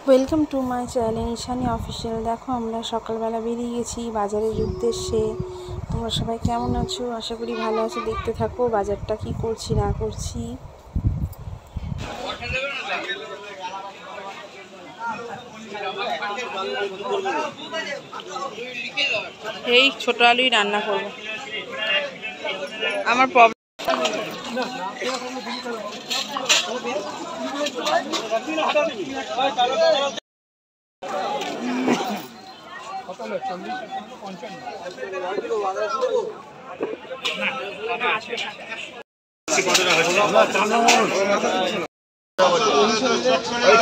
Welcome to my channel Ishani official. দেখো আমরা সকালবেলা বেরিয়ে গেছি বাজারের উদ্দেশ্যে। তোমরা সবাই কেমন আছো? আশা করি ভালো আছো। দেখতে থাকো বাজারটা কি করছি না করছি। এই ছোট আলুই রান্না করবো। আমার প্রবলেম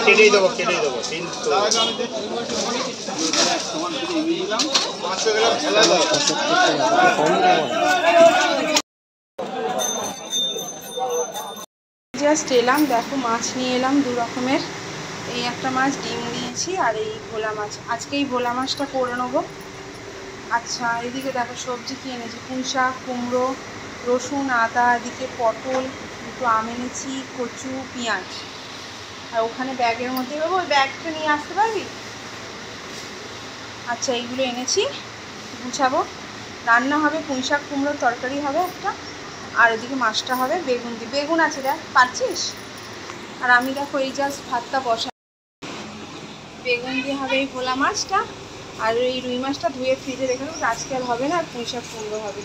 কেটেই দেবো জাস্ট এলাম, দেখো মাছ নিয়ে এলাম দু রকমের। এই একটা মাছ ডিম দিয়েছি আর এই ভোলা মাছ। আজকে এই ভোলা মাছটা করে নেবো। আচ্ছা, এদিকে দেখো সবজি কি এনেছি, পুঁই শাক, কুমড়ো, রসুন, আদা, এদিকে পটল, দুটো আম এনেছি, কচু, পেঁয়াজ। আর ওখানে ব্যাগের মধ্যে ওই ব্যাগটা নিয়ে আসতে পারবি? আচ্ছা, এইগুলো এনেছি, গুছাবো। রান্না হবে পুঁই শাক কুমড়োর তরকারি হবে একটা, আর এদিকে মাছটা হবে বেগুন দিয়ে। বেগুন আছে দেখ, পারছিস? আর আমি দেখো এই জাস্ট ভাতটা বসা। বেগুন দিয়ে হবে এই ভোলা মাছটা, আর এই রুই মাছটা ধুয়ে ফ্রিজে রেখে দেবো। আজকে আর হবে না, আর পুঁই শাক কুমড়ো হবে।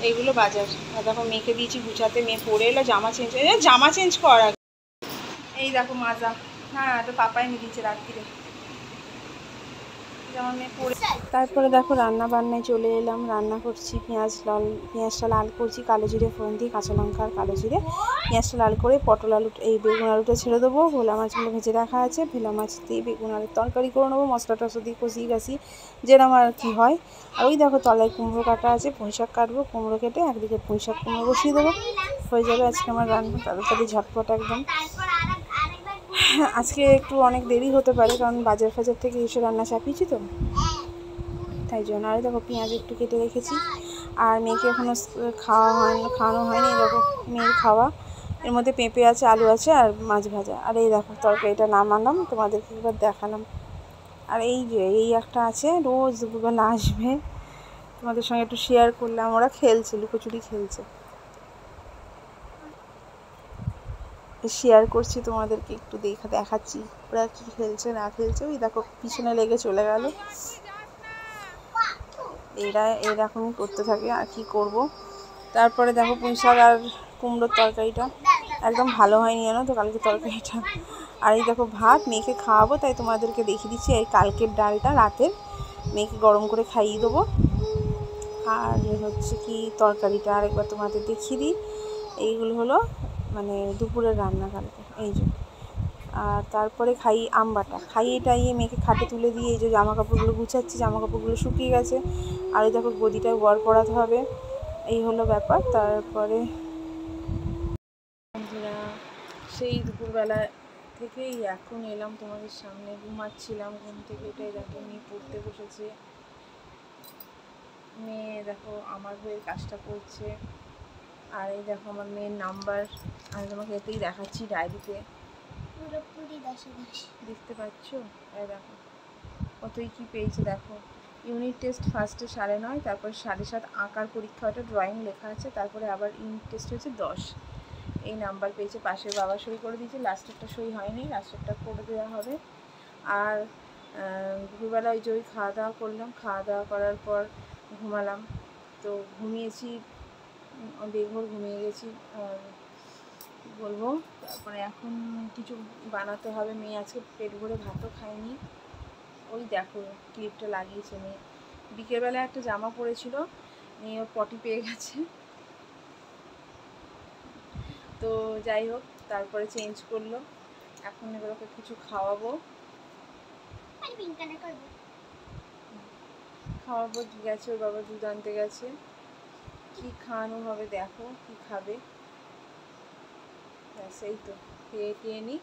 এইগুলো বাজার। আর দেখো মেয়েকে দিয়েছি গুছাতে, মেয়ে পরে এলো, জামা চেঞ্জ কর আগে। এই দেখো মাজা, হ্যাঁ তো পাপাই নিয়ে দিয়েছে রাত্রিরে। যেমন মেয়ে পরে। তারপরে দেখো রান্না বান্নায় চলে এলাম। রান্না করছি, পেঁয়াজটা লাল করছি কালো জিরে ফোড়ন দিয়ে, কাঁচা লঙ্কা আর কালো জিরে। পেঁয়াজটা লাল করে পটল আলু এই বেগুন আলুটা ছেড়ে দেবো। ভোলা মাছগুলো ভেজে রাখা আছে, ভোলা মাছ দিয়ে বেগুন আলুর তরকারি করে নেবো। মশলা টসলা দিয়ে কষিয়ে গাছি যেরকম আর কি হয়। আর ওই দেখো তলায় কুমড়ো কাটা আছে, পুঁই শাক কাটবো, কুমড়ো কেটে একদিকে পুঁই শাক কুমড়ো বসিয়ে দেবো। হয়ে যাবে আজকে আমার রান্না, তাড়াতাড়ি ঝটপট একদম। আজকে একটু অনেক দেরি হতে পারে, কারণ বাজার ফাজার থেকে এসে রান্না চাপিয়েছি তো, তাই জন্য। আর দেখো পেঁয়াজ একটু কেটে রেখেছি। আর মেয়েকে এখনও খাওয়ানো হয়নি। দেখো মেয়ের খাওয়া, এর মধ্যে পেঁপে আছে, আলু আছে আর মাছ ভাজা। আর এই দেখো তরকারিটা নামালাম, তোমাদেরকে এবার দেখালাম। আর এই যে এই একটা আছে, রোজ দুপুরবেলা আসবে, তোমাদের সঙ্গে একটু শেয়ার করলাম। ওরা খেলছে, লুকোচুরি খেলছে, শেয়ার করছি তোমাদেরকে, একটু দেখাচ্ছি ওরা কি খেলছে না খেলছে। ওই দেখো পিছনে লেগে চলে গেল। এরকমই করতে থাকে, আর কি করব। তারপরে দেখো পুঁই শাক আর কুমড়োর তরকারিটা একদম ভালো হয়নি জানো তো কালকে তরকারিটা। আর এই দেখো ভাত, মেয়েকে খাওয়াবো তাই তোমাদেরকে দেখিয়ে দিচ্ছি। এই কালকের ডালটা রাতের, মেয়েকে গরম করে খাইয়ে দেবো। আর হচ্ছে কি তরকারিটা আরেকবার তোমাদের দেখিয়ে দিই। এইগুলো হলো মানে দুপুরের রান্না কালকে, এই যে। আর তারপরে আম বাটা খাইয়ে টাইয়ে মেয়েকে খাটে তুলে দিয়ে এই যে জামা কাপড়গুলো গুছাচ্ছি। জামা কাপড়গুলো শুকিয়ে গেছে। আর ওই দেখো গদিটাও গড় পড়াতে হবে। এই হলো ব্যাপার। তারপরে বন্ধুরা, সেই দুপুরবেলা থেকেই এখন এলাম তোমাদের সামনে। ঘুমাচ্ছিলাম, ঘুম থেকে উঠে দেখো মেয়ে পড়তে বসেছে। মেয়ে দেখো আমার হয়ে কাজটা করছে। আর এই দেখো আমার মেয়ের নাম্বার, আমি তোমাকে এতেই দেখাচ্ছি ডায়েরিতে, পুরোপুরি দেখতে পাচ্ছ। এই দেখো কতই কি পেয়েছে দেখো। ইউনিট টেস্ট ফার্স্টে 9.5, তারপরে 7.5 আঁকার পরীক্ষা, ওটা ড্রয়িং লেখা আছে। তারপরে আবার ইউনিট টেস্ট হচ্ছে 10। এই নাম্বার পেয়েছে। পাশের বাবা সই করে দিয়েছে, লাস্টেরটা সই হয়নি, লাস্টেরটা করে দেওয়া হবে। আর দুপুরবেলা ওই যে ওই খাওয়া দাওয়া করলাম, খাওয়া দাওয়া করার পর ঘুমালাম। তো ঘুমিয়েছি, বেঘোর ঘুমিয়ে গেছি। আর বলবো, তারপরে এখন কিছু বানাতে হবে। মেয়ে আজকে পেট ভরে ভাতও খায়নি। ওই দেখো ক্লিপটা লাগিয়েছে মেয়ে। বিকেলবেলা একটা জামা পরেছিল, মেয়ে ওর পটি পেয়ে গেছে। তো যাই হোক, তারপরে চেঞ্জ করলো। এখন এগুলোকে কিছু খাওয়াবো। গেছে ওর বাবা দুধ আনতে গেছে। কি খাওয়ানো হবে দেখো, কি খাবে। সেই তো খেয়ে টেয়ে নিই।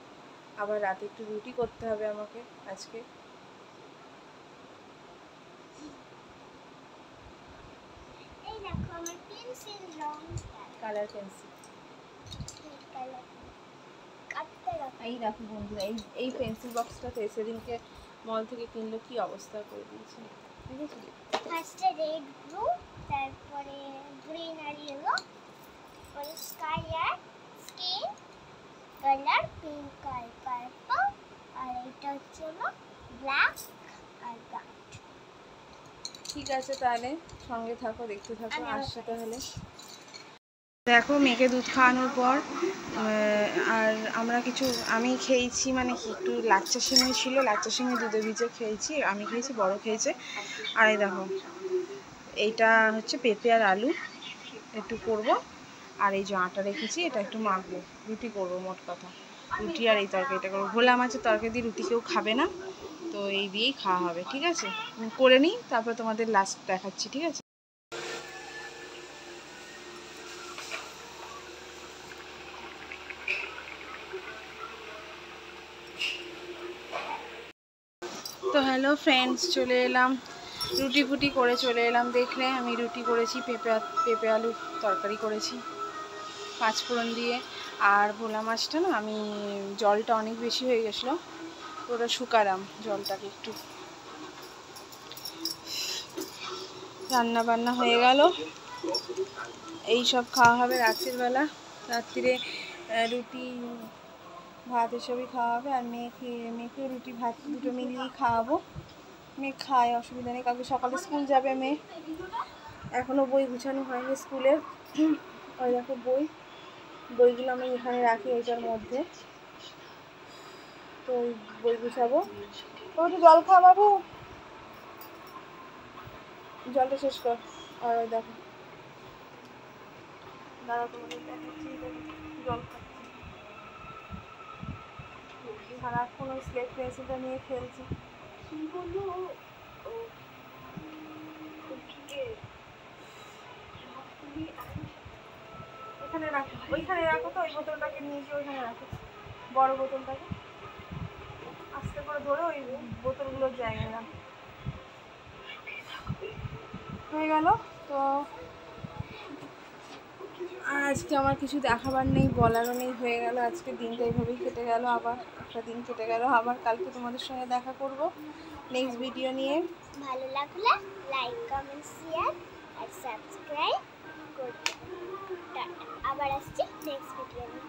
আবার রাতে একটু রুটি করতে হবে আমাকে আজকে। কালার পেন্সিল এই দেখো বন্ধুরা, এই পেন্সিল বক্সটাতে সেদিনকে মল থেকে কিনলো, কি অবস্থা করে দিয়েছে। ঠিক আছে, ফার্স্টে রেড ব্লু, তারপরে গ্রিন আর ইয়েলো, তারপরে স্কাই আর স্কিন কালার, পিঙ্ক আর পার্পল, আর এটা হচ্ছে ব্ল্যাক আর হোয়াইট। ঠিক আছে তাহলে সঙ্গে থাকো, দেখতে থাকো, আসছে তাহলে। দেখো মেয়েকে দুধ খাওয়ানোর পর আর আমি খেয়েছি, মানে কি একটু লাচ্চা সিমই ছিল, লাচ্চা সিমই দুধে ভিজে খেয়েছি, আমি খেয়েছি, বড় খেয়েছে। আর এই দেখো এইটা হচ্ছে পেঁপে আর আলু একটু করব, আর এই যে আটা রেখেছি এটা একটু মাখবো, রুটি করব, মোট কথা রুটি আর এই তরকারিটা করবো। ভোলা মাছের তরকারি দিয়ে রুটি কেউ খাবে না, তো এই দিয়েই খাওয়া হবে। ঠিক আছে, করে নিই, তারপর তোমাদের লাস্ট দেখাচ্ছি। ঠিক আছে, তো হ্যালো ফ্রেন্ডস, চলে এলাম, রুটি ফুটি করে চলে এলাম। দেখলে আমি রুটি করেছি, পেঁপে আলু তরকারি করেছি পাঁচফোড়ন দিয়ে। আর ভোলা মাছটা না, আমি জলটা অনেক বেশি হয়ে গেছিলো, ওটা শুকালাম জলটাকে একটু। রান্না বান্না হয়ে গেল, এই সব খাওয়া হবে রাত্রির বেলা। রাত্রিরে রুটি ভাত এসবই খাওয়া হবে, আর মেয়েকেও রুটি ভাত দুটো মিলিয়েই খাওয়াবো। মেয়ে খায়, অসুবিধা নেই, কালকে সকালে স্কুল যাবে মেয়ে। এখনও বই গুছানো হয়নি স্কুলের। ওই দেখো বইগুলো আমি এখানে রাখি এইটার মধ্যে, তো ওই বই গুছাবো। তো একটু জল খা বাবু, জলটা শেষ কর। আর ওই দেখো দাদা তোমাদের দেখাচ্ছি, জল খাচ্ছি, সারাক্ষণ ওই স্লেট পেন্সিলটা নিয়ে খেলছি। এখানে রাখো, ওইখানে রাখো, তো ওই বোতলটাকে নিয়ে গিয়ে ওইখানে রাখো, বড় বোতলটাকে আস্তে করে ধরে ওই বোতলগুলোর জায়গায় রাখো। হয়ে গেল। তো আজকে আমার কিছু দেখাবার নেই, বলারও নেই, হয়ে গেল আজকে দিনটা এইভাবেই কেটে গেল। আবার একটা দিন কেটে গেল, আবার কালকে তোমাদের সঙ্গে দেখা করব নেক্সট ভিডিও নিয়ে। ভালো লাগলে লাইক, কমেন্ট, শেয়ার আর সাবস্ক্রাইব করতে। আবার আসছি নেক্সট ভিডিও নিয়ে।